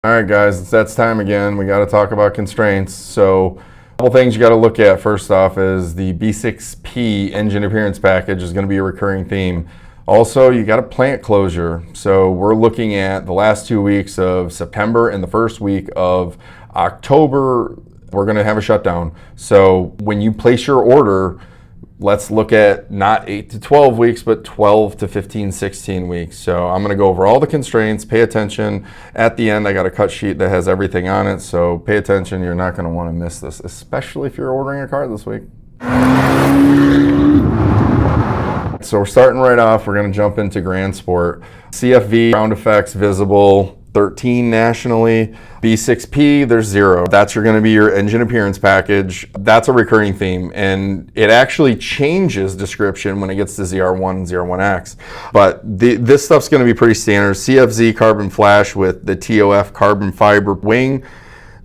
All right, guys, that's time again. We got to talk about constraints. So a couple things you got to look at. First off is the B6P engine appearance package is going to be a recurring theme. Also, you got a plant closure. So we're looking at the last 2 weeks of September and the first week of October. We're going to have a shutdown. So when you place your order, let's look at not 8 to 12 weeks, but 12 to 15, 16 weeks. So I'm going to go over all the constraints. Pay attention. At the end, I got a cut sheet that has everything on it. So pay attention. You're not going to want to miss this, especially if you're ordering a car this week. So we're starting right off. We're going to jump into Grand Sport. CFV, ground effects, visible, 13 nationally. B6P, there's 0. That's going to be your engine appearance package. That's a recurring theme, and it actually changes description when it gets to ZR1 and ZR1X. But this stuff's going to be pretty standard. CFZ carbon flash with the TOF carbon fiber wing.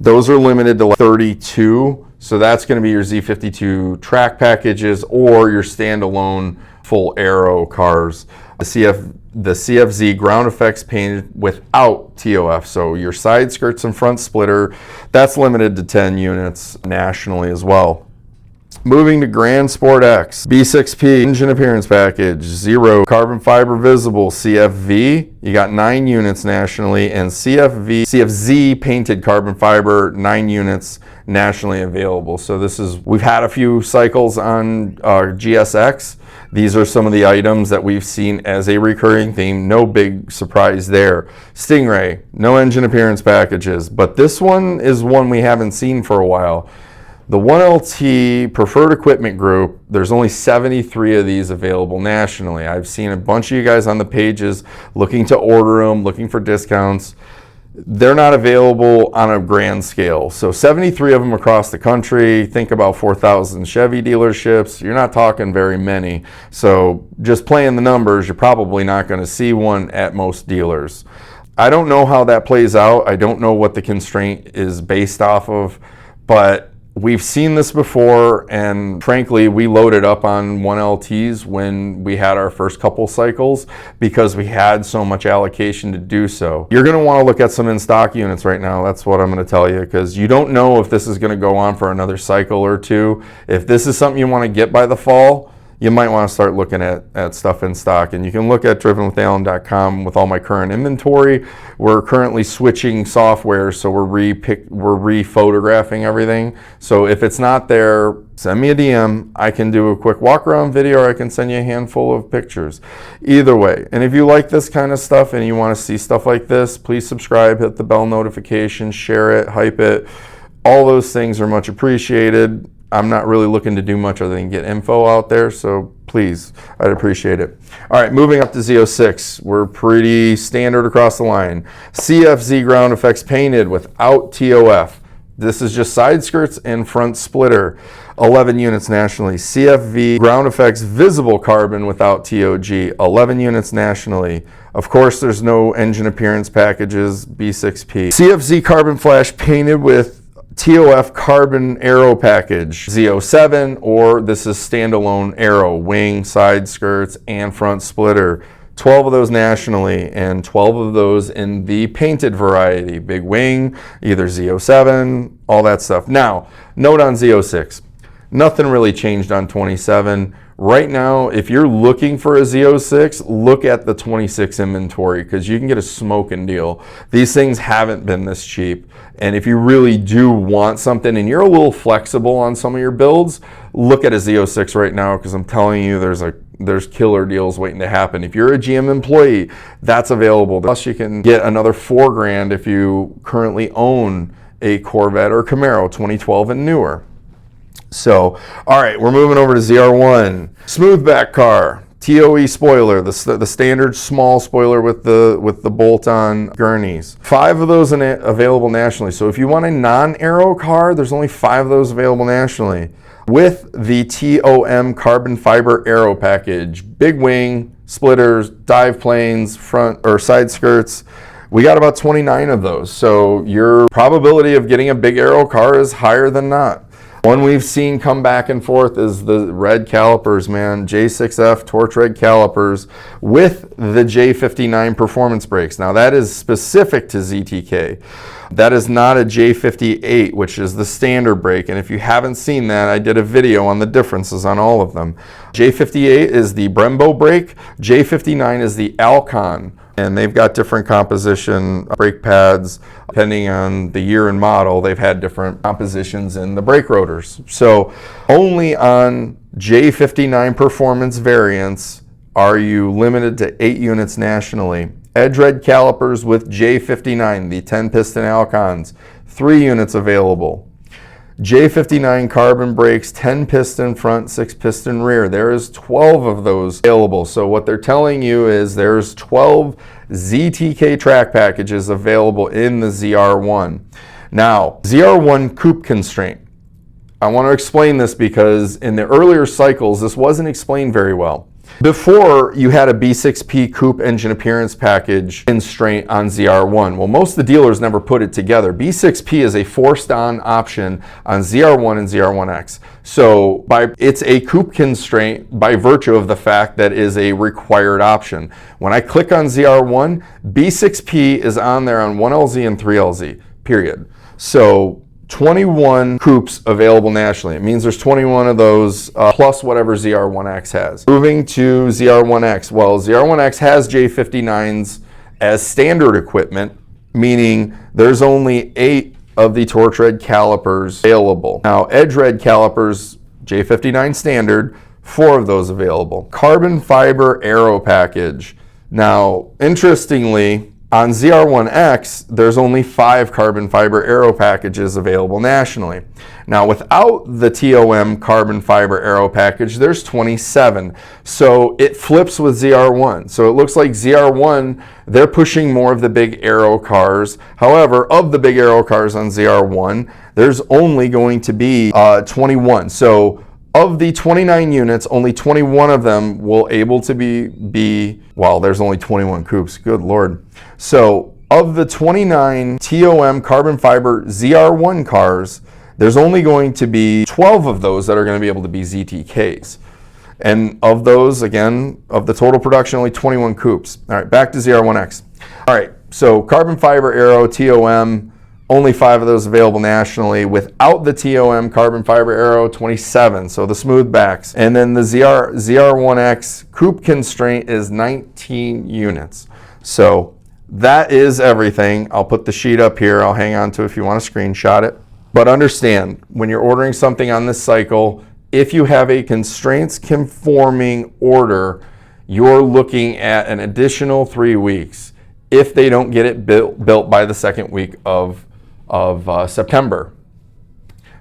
Those are limited to 32. So that's going to be your Z52 track packages or your standalone full aero cars. The CFZ ground effects painted without TOF. So your side skirts and front splitter, that's limited to 10 units nationally as well. Moving to Grand Sport X, B6P engine appearance package, 0 carbon fiber visible. CFV, you got 9 units nationally, and CFZ painted carbon fiber, 9 units nationally available. So we've had a few cycles on GSX. These are some of the items that we've seen as a recurring theme. No big surprise there. Stingray, no engine appearance packages, but this one is one we haven't seen for a while. The 1LT preferred equipment group, there's only 73 of these available nationally. I've seen a bunch of you guys on the pages looking to order them, looking for discounts. They're not available on a grand scale. So 73 of them across the country. Think about 4,000 Chevy dealerships. You're not talking very many. So just playing the numbers, you're probably not going to see one at most dealers. I don't know how that plays out. I don't know what the constraint is based off of, but we've seen this before, and frankly, we loaded up on 1LTs when we had our first couple cycles because we had so much allocation to do so. You're going to want to look at some in-stock units right now. That's what I'm going to tell you, because you don't know if this is going to go on for another cycle or two. If this is something you want to get by the fall, you might want to start looking at stuff in stock. And you can look at drivenwithallen.com with all my current inventory. We're currently switching software, so we're re-photographing everything. So if it's not there, send me a DM. I can do a quick walk around video, or I can send you a handful of pictures. Either way. And if you like this kind of stuff and you want to see stuff like this, please subscribe, hit the bell notification, share it, hype it. All those things are much appreciated. I'm not really looking to do much other than get info out there, so please, I'd appreciate it. All right, moving up to Z06. We're pretty standard across the line. CFZ ground effects painted without TOF. This is just side skirts and front splitter. 11 units nationally. CFV ground effects visible carbon without TOG. 11 units nationally. Of course, there's no engine appearance packages. B6P. CFZ carbon flash painted with TOF carbon aero package, Z07, or this is standalone aero, wing, side skirts, and front splitter. 12 of those nationally, and 12 of those in the painted variety, big wing, either Z07, all that stuff. Now, note on Z06, nothing really changed on 27. Right now, if you're looking for a Z06, look at the 26 inventory, because you can get a smoking deal. These things haven't been this cheap. And if you really do want something and you're a little flexible on some of your builds, look at a Z06 right now, because I'm telling you there's killer deals waiting to happen. If you're a GM employee, that's available. Plus you can get another $4,000 if you currently own a Corvette or Camaro 2012 and newer. So, all right, we're moving over to ZR1. Smoothback car, TOE spoiler, the standard small spoiler with the bolt-on gurneys. 5 of those available nationally. So if you want a non-aero car, there's only 5 of those available nationally. With the TOM carbon fiber aero package, big wing, splitters, dive planes, front or side skirts. We got about 29 of those. So your probability of getting a big aero car is higher than not. One we've seen come back and forth is the red calipers, man. J6F torch red calipers with the J59 performance brakes. Now that is specific to ZTK. That is not a J58, which is the standard brake. And if you haven't seen that, I did a video on the differences on all of them. J58 is the Brembo brake. J59 is the Alcon. And they've got different composition brake pads. Depending on the year and model, they've had different compositions in the brake rotors. So only on J59 performance variants are you limited to 8 units nationally. Edge red calipers with J59, the 10-piston Alcons, 3 units available. J59 carbon brakes, 10-piston front, 6-piston rear. There is 12 of those available. So what they're telling you is there's 12 ZTK track packages available in the ZR1. Now, ZR1 coupe constraint. I want to explain this because in the earlier cycles, this wasn't explained very well. Before, you had a B6P coupe engine appearance package constraint on ZR1. Well, most of the dealers never put it together. B6P is a forced-on option on ZR1 and ZR1X. So it's a coupe constraint by virtue of the fact that it is a required option. When I click on ZR1, B6P is on there on 1LZ and 3LZ, period. So 21 coupes available nationally. It means there's 21 of those plus whatever ZR1X has. Moving to ZR1X. Well, ZR1X has J59s as standard equipment, meaning there's only 8 of the torch red calipers available. Now, edge red calipers, J59 standard, 4 of those available. Carbon fiber aero package. Now, interestingly, on ZR1X, there's only 5 carbon fiber aero packages available nationally. Now, without the TOM carbon fiber aero package, there's 27. So it flips with ZR1. So it looks like ZR1, they're pushing more of the big aero cars. However, of the big aero cars on ZR1, there's only going to be 21. So of the 29 units, only 21 of them will able to be well, there's only 21 coupes, good Lord. So of the 29 TOM carbon fiber ZR1 cars, there's only going to be 12 of those that are going to be able to be ZTKs. And of those, again, of the total production, only 21 coupes. All right, back to ZR1X. All right, so carbon fiber aero, TOM, only 5 of those available nationally. Without the TOM carbon fiber aero, 27, so the smooth backs. And then the ZR1X coupe constraint is 19 units. So that is everything. I'll put the sheet up here. I'll hang on to it if you want to screenshot it. But understand, when you're ordering something on this cycle, if you have a constraints-conforming order, you're looking at an additional 3 weeks if they don't get it built by the second week of September.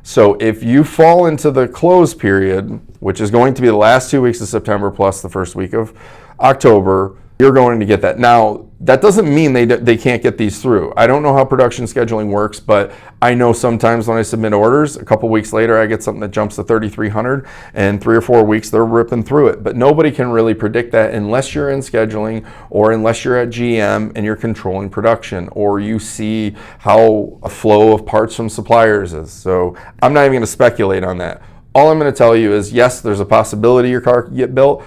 So if you fall into the close period, which is going to be the last 2 weeks of September plus the first week of October, you're going to get that. Now, that doesn't mean they can't get these through. I don't know how production scheduling works, but I know sometimes when I submit orders, a couple weeks later I get something that jumps to 3,300, and 3 or 4 weeks they're ripping through it. But nobody can really predict that unless you're in scheduling or unless you're at GM and you're controlling production or you see how a flow of parts from suppliers is. So I'm not even going to speculate on that. All I'm going to tell you is, yes, there's a possibility your car could get built,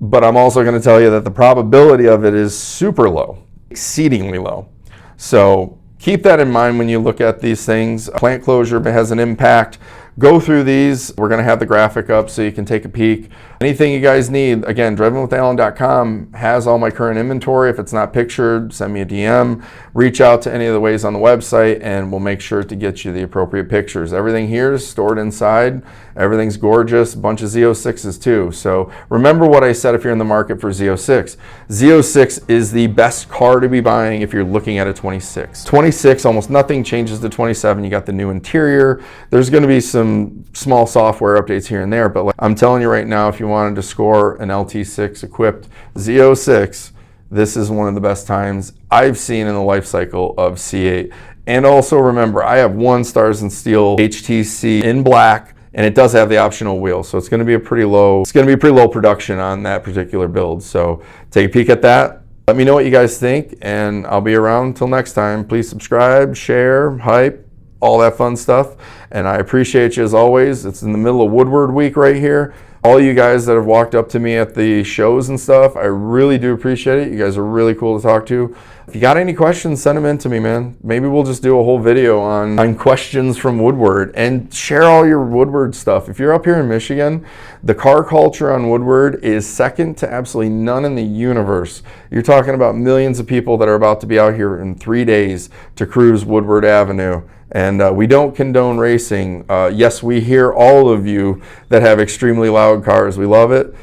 but I'm also going to tell you that the probability of it is super low, exceedingly low. So keep that in mind when you look at these things. Plant closure has an impact. Go through these. We're going to have the graphic up so you can take a peek. Anything you guys need, again, drivenwithalan.com has all my current inventory. If it's not pictured, send me a DM. Reach out to any of the ways on the website and we'll make sure to get you the appropriate pictures. Everything here is stored inside. Everything's gorgeous. A bunch of Z06s too. So remember what I said if you're in the market for Z06. Z06 is the best car to be buying if you're looking at a 26. 26, almost nothing changes to 27. You got the new interior. There's going to be some small software updates here and there, but like I'm telling you right now, if you wanted to score an LT6 equipped Z06, this is one of the best times I've seen in the life cycle of C8. And also remember, I have 1 Stars and Steel HTC in black, and it does have the optional wheel, so it's going to be a pretty low production on that particular build. So take a peek at that. Let me know what you guys think, and I'll be around until next time. Please subscribe, share, hype, all that fun stuff. And I appreciate you as always. It's in the middle of Woodward week right here. All you guys that have walked up to me at the shows and stuff, I really do appreciate it. You guys are really cool to talk to. If you got any questions, send them in to me, man. Maybe we'll just do a whole video on questions from Woodward, and share all your Woodward stuff. If you're up here in Michigan, the car culture on Woodward is second to absolutely none in the universe. You're talking about millions of people that are about to be out here in 3 days to cruise Woodward Avenue. And we don't condone racing. Yes, we hear all of you that have extremely loud cars. We love it.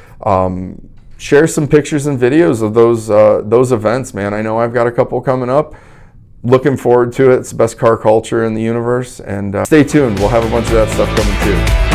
Share some pictures and videos of those events, man. I know I've got a couple coming up. Looking forward to it. It's the best car culture in the universe. And stay tuned. We'll have a bunch of that stuff coming too.